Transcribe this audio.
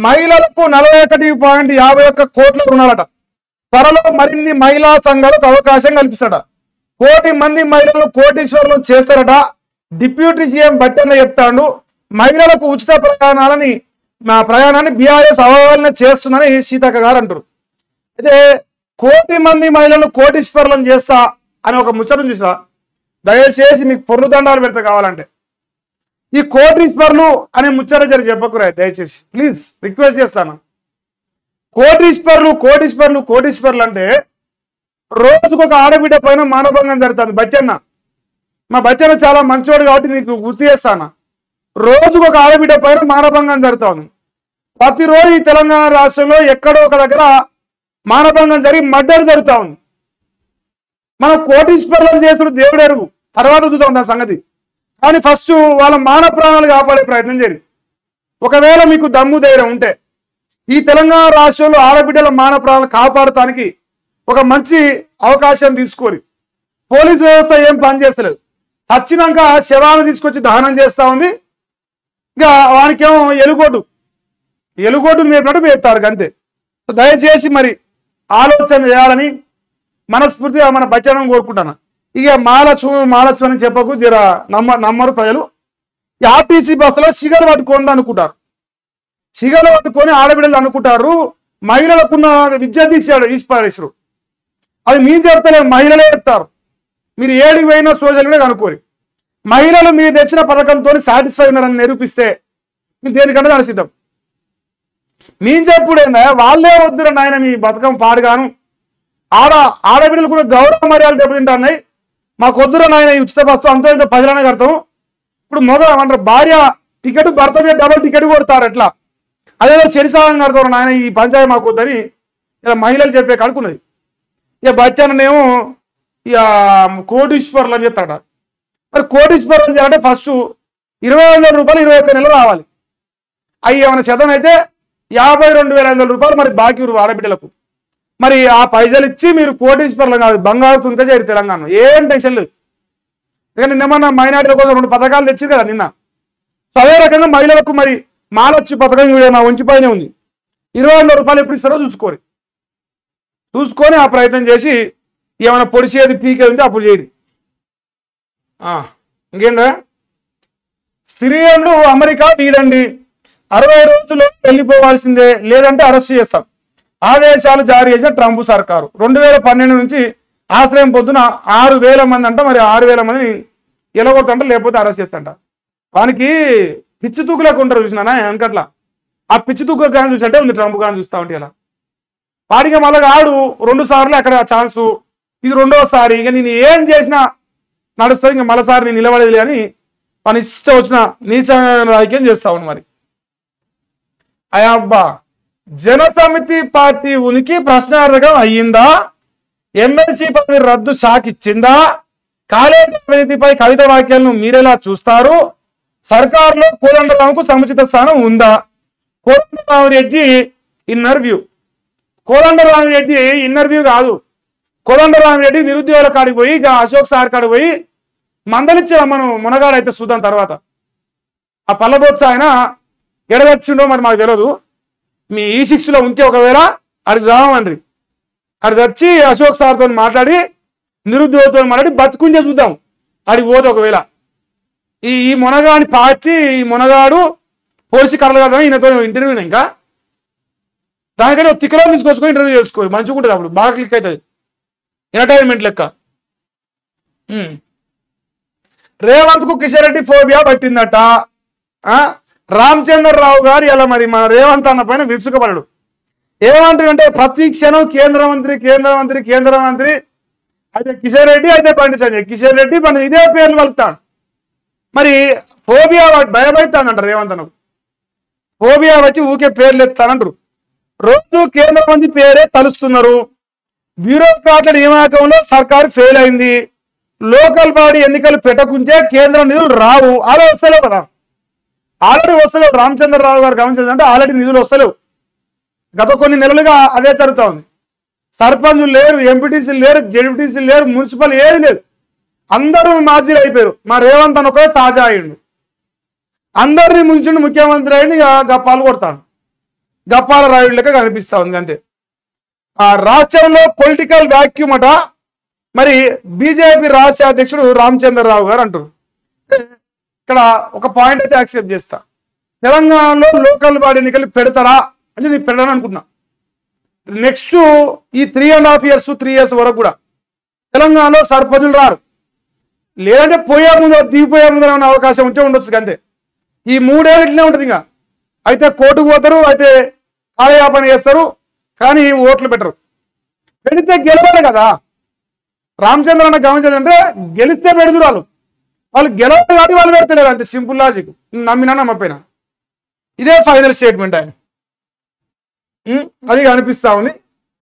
మహిళలకు 41.51 కోట్ల రుణాలట. త్వరలో మరిన్ని మహిళా సంఘాలకు అవకాశం కల్పిస్తాడ. 1 కోటి మంది మహిళలను కోటీశ్వరులను చేస్తారట. డిప్యూటీ సీఎం బట్టన్న చెప్తాడు. మహిళలకు ఉచిత ప్రయాణాన్ని బీఆర్ఎస్ అవహేళన చేస్తుందని సీతక్క గారు అంటారు. అయితే 1 కోటి మంది మహిళలను కోటీశ్వరులను చేస్తా అని ఒక ముచ్చటను చూసా. దయచేసి మీకు పొర్లు దండాలు పెడతా కావాలంటే. ఈ కోటీశ్వరులు అనే ముచ్చట జరి చెప్పకురా దయచేసి, ప్లీజ్ రిక్వెస్ట్ చేస్తాను. కోటీశ్వరులు అంటే రోజుకు ఒక ఆడబిడ్డ పైన మానభంగం జరుగుతుంది. బచ్చన్న, మా బచ్చన్న చాలా మంచోడు కాబట్టి నీకు గుర్తు చేస్తాను. రోజుకు ఒక ఆడబిడ్డ పైన మానభంగం జరుగుతా ఉంది. ప్రతిరోజు ఈ తెలంగాణ రాష్ట్రంలో ఎక్కడో ఒక దగ్గర మానభంగం జరిగి మర్డర్ జరుగుతా ఉంది. మనం కోటీశ్వరులను చేస్తున్న దేవుడు ఎరుగు, తర్వాత చూద్దాం దాని సంగతి. కానీ ఫస్ట్ వాళ్ళ మాన ప్రాణాలు కాపాడే ప్రయత్నం చేయండి. ఒకవేళ మీకు దమ్ము ధైర్యం ఉంటే ఈ తెలంగాణ రాష్ట్రంలో ఆడబిడ్డల మాన ప్రాణాలు కాపాడటానికి ఒక మంచి అవకాశం తీసుకోరు. పోలీసు వ్యవస్థ ఏం పని చేస్తలేదు. చచ్చినాక శవాన్ని తీసుకొచ్చి దహనం చేస్తా ఉంది. ఇంకా వానికేమో ఎలుగొడ్డు మేపినట్టు మేపుతారు అంతే. దయచేసి మరి ఆలోచన చేయాలని మనస్ఫూర్తిగా మన బచ్చనం కోరుకుంటాను. ఇక మాలచ్చు అని చెప్పకు, జర నమ్మరు ప్రజలు. ఆర్టీసీ బస్సులో సిగలు పట్టుకోండి అనుకుంటారు. సిగలు పట్టుకొని ఆడబిడ్డలు అనుకుంటారు మహిళలకున్న విద్య తీసాడు ఈశ్వరేశ్వరు. అది మీరు చెప్తలేదు, మహిళలే చెప్తారు. మీరు ఏడికి పోయినా సోషల్ మీడియా కనుక్కోరు. మహిళలు మీరు తెచ్చిన పథకంతో సాటిస్ఫై ఉన్నారని నిరూపిస్తే మీరు దేనికంటే దాని సిద్ధం. మేము చెప్పుడేందా వాళ్ళే వద్దురా నాయన మీ పథకం పాడుగాను. ఆడబిడ్డలు కూడా గౌరవ మర్యాదలు దెబ్బతింటున్నాయి. మాకు వద్దురా నాయన ఈ ఉచిత బస్సు అంతా ఇంత ప్రజలనే కడతాం. ఇప్పుడు అంటారు భార్య టికెట్ భర్త మీద డబుల్ టికెట్ కొడతారు. ఎట్లా అదేదో శనిసాగం కడతారు నాయన ఈ పంచాయతీ మాకు వద్దని ఇలా మహిళలు చెప్పే కడుకున్నది. ఇక బచ్చానేమో ఇక కోటీశ్వరులు అని చెప్తాడ. మరి కోటీశ్వరులు చేయాలంటే ఫస్ట్ 20,000 రూపాయలు 21 నెలలు రావాలి. అవి ఏమైనా శాతం అయితే 52,500 రూపాయలు మరి బాకీ ఆడబిడ్డలకు. మరి ఆ పైసలు ఇచ్చి మీరు కోటీశ్వరులు కాదు బంగారు తుంక చేయరు తెలంగాణ. ఏం టెన్షన్ లేదు. ఇక నిన్నమన్నా మైనార్టీల కోసం 2 పథకాలు తెచ్చారు కదా నిన్న. సో అదే రకంగా మహిళలకు మరి మాలొచ్చి పథకం నా ఉంచిపోయినే ఉంది. 20,000 రూపాయలు ఎప్పుడు ఇస్తారో చూసుకొని ఆ ప్రయత్నం చేసి ఏమైనా పొడిచేది పీకే ఉంటే అప్పుడు చేయదు. ఇంకేందా సిరియన్లు అమెరికా వీడండి 60 రోజుల్లో వెళ్ళిపోవాల్సిందే, లేదంటే అరెస్ట్ చేస్తాం ఆదేశాలు జారీ చేసిన ట్రంప్ సర్కారు. 2012 నుంచి ఆశ్రయం పొద్దున 6,000 మంది అంట. మరి 6,000 మందిని ఎలగొడతంట, లేకపోతే అరెస్ట్ చేస్తంట. వానికి పిచ్చి తూకులకు ఉంటారు చూసినా వెనకట్లా. ఆ పిచ్చి తూకు కానీ చూసినట్టే ఉంది ట్రంప్ కానీ చూస్తా ఉంటే. ఇలా వాడికి మళ్ళీ ఆడు 2 సార్లు అక్కడ ఛాన్సు, ఇది 2వసారి. ఇక నేను ఏం చేసినా నడుస్తుంది, ఇంకా మరోసారి నేను నిలబడేది అని మన ఇష్టం వచ్చిన నీచ రాజకీయం చేస్తా ఉండు. మరి అబ్బా జనసమితి పార్టీ ఉనికి ప్రశ్నార్థకం అయ్యిందా? ఎమ్మెల్సీ పదవి రద్దు షాక్ ఇచ్చిందా? కాలేజీ అవినీతిపై కవిత వాక్యాలను మీరెలా చూస్తారు? సర్కారులో కోదండరాంకు సముచిత స్థానం ఉందా? కోదండరామిరెడ్డి ఇన్నర్వ్యూ కాదు. కోదండరామిరెడ్డి నిరుద్యోగుల కాడికి పోయి ఇక అశోక్ సార్ కాడికి పోయి మందలిచ్చే మనం మునగాడైతే చూద్దాం తర్వాత. ఆ పల్లబొత్స ఆయన ఎడగచ్చిండో మరి మాకు తెలియదు. మీ E6లో ఉంటే ఒకవేళ అడిగి రావండ్రి, అది వచ్చి అశోక్ సార్తో మాట్లాడి నిరుద్యోగులతో మాట్లాడి బతుకుంటే చూద్దాం. అడిగి పోతే ఒకవేళ ఈ మునగాని పార్టీ ఈ మునగాడు పోలీసు కర్రలు కదా ఈయనతో ఇంటర్వ్యూ ఇంకా దానికంటే తిక్కలో తీసుకొచ్చుకొని ఇంటర్వ్యూ చేసుకోవాలి, మంచిగా ఉంటుంది. అప్పుడు బాగా క్లిక్ అవుతుంది, ఎంటర్టైన్మెంట్ లెక్క. రేవంత్ కు కిషన్ రెడ్డి ఫోబియా పట్టిందట. రామచంద్రరావు గారు ఇలా మరి మన రేవంత్ అన్న పైన విరుచుకపడడు. ఏమంటారంటే ప్రతి క్షణం కేంద్ర మంత్రి అయితే కిషన్ రెడ్డి అయితే బండి సంజయ్, కిషన్ రెడ్డి బండి ఇదే పేర్లు పలుకుతాడు. మరి ఫోబియా భయపడతానంట రేవంత్ అన్నకు. ఫోబియా వచ్చి ఊకే పేర్లు ఎత్తానంటారు. రోజు కేంద్ర మంత్రి పేరే తలుస్తున్నారు. బ్యూరోక్రాట్ల నియామకంలో సర్కారు ఫెయిల్ అయింది. లోకల్ బాడీ ఎన్నికలు పెట్టకుంటే కేంద్ర నిధులు రావు. అలా వస్తలేవు కదా, ఆల్రెడీ వస్తలేవు. రామచంద్రరావు గారు గమనించిందంటే ఆల్రెడీ నిధులు వస్తలేవు. గత కొన్ని నెలలుగా అదే జరుగుతూ ఉంది. సర్పంచులు లేరు, ఎంపీటీసీలు లేరు, జెడ్పీటీసీలు లేరు, మున్సిపల్ ఏది లేదు. అందరూ మాజీలు అయిపోయారు. మా రేవంత్ అని ఒకటే తాజా అయ్యిండు. అందరినీ ముంచుండి ముఖ్యమంత్రి అయ్యింది. ఇక పాల్గొడతాను. గప్పాల రాయుడు లెక్క కనిపిస్తా ఉంది అంతే. ఆ రాష్ట్రంలో పొలిటికల్ వ్యాక్యూమ్ అట మరి బీజేపీ రాష్ట్ర అధ్యక్షుడు రామచంద్రరావు గారు అంటారు. ఇక్కడ ఒక పాయింట్ అయితే యాక్సెప్ట్ చేస్తా, తెలంగాణలో లోకల్ బాడీ ఎన్నికలు పెడతారా అని నేను పెట్టాను అనుకున్నా. నెక్స్ట్ ఈ 3.5 years 3 years వరకు కూడా తెలంగాణలో సర్పంచులు రారు, లేదంటే పోయే ముందు దిగిపోయే ముందు అనే అవకాశం ఉంటే ఉండొచ్చు అంతే. ఈ 3 ఏళ్ళు ఇట్లనే ఉంటుంది. ఇంకా అయితే కోర్టుకు పోతారు, అయితే కాలయాపన చేస్తారు, కానీ ఓట్లు పెట్టరు. పెడితే గెలవాలి కదా. రామచంద్ర అన్న గమనించాలంటే గెలిస్తే పెడుతురు, వాళ్ళు గెలవాలి కాబట్టి వాళ్ళు పెడతలేరు అంతే. సింపుల్ లాజిక్, నమ్మినా నమ్మపోయినా ఇదే ఫైనల్ స్టేట్మెంట్ ఆయన. అది కనిపిస్తా ఉంది.